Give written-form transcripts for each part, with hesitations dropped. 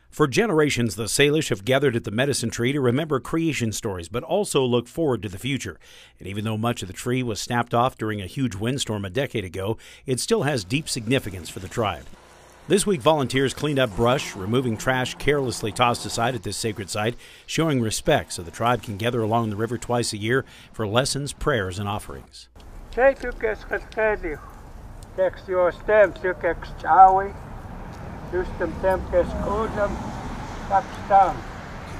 For generations, the Salish have gathered at the medicine tree to remember creation stories, but also look forward to the future. And even though much of the tree was snapped off during a huge windstorm a decade ago, it still has deep significance for the tribe. This week, volunteers cleaned up brush, removing trash carelessly tossed aside at this sacred site, showing respect so the tribe can gather along the river twice a year for lessons, prayers, and offerings.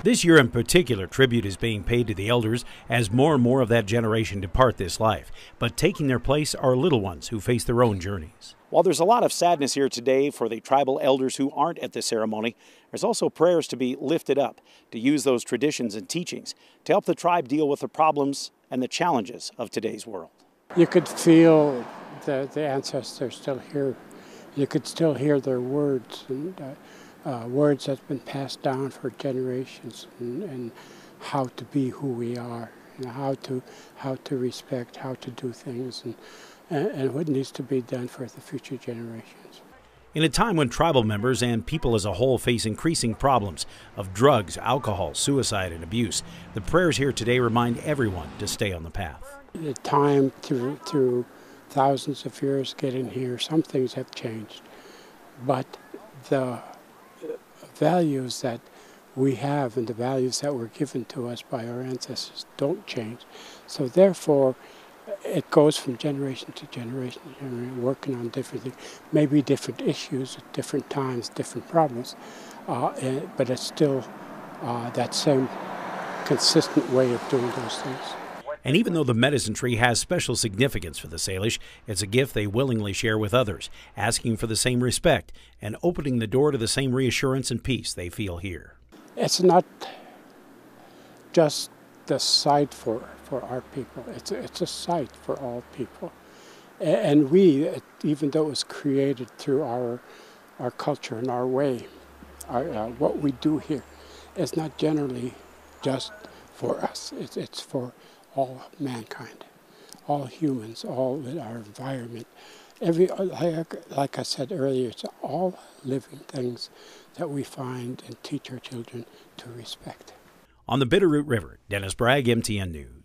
This year in particular, tribute is being paid to the elders as more and more of that generation depart this life. But taking their place are little ones who face their own journeys. While there's a lot of sadness here today for the tribal elders who aren't at the ceremony, there's also prayers to be lifted up, to use those traditions and teachings to help the tribe deal with the problems and the challenges of today's world. You could feel the ancestors still here. You could still hear their words, and words that's been passed down for generations, and how to be who we are, and how to respect, how to do things, and what needs to be done for the future generations. In a time when tribal members and people as a whole face increasing problems of drugs, alcohol, suicide, and abuse, the prayers here today remind everyone to stay on the path. The time through thousands of years getting here, some things have changed, but the values that we have and the values that were given to us by our ancestors don't change. So therefore, it goes from generation to generation, working on different things, maybe different issues at different times, different problems, but it's still that same consistent way of doing those things. And even though the medicine tree has special significance for the Salish, it's a gift they willingly share with others, asking for the same respect and opening the door to the same reassurance and peace they feel here. It's not just the site for our people. It's a site for all people. And we, even though it was created through our culture and our way, what we do here is not generally just for us. It's for all mankind, all humans, all our environment. Like I said earlier, it's all living things that we find and teach our children to respect. On the Bitterroot River, Dennis Bragg, MTN News.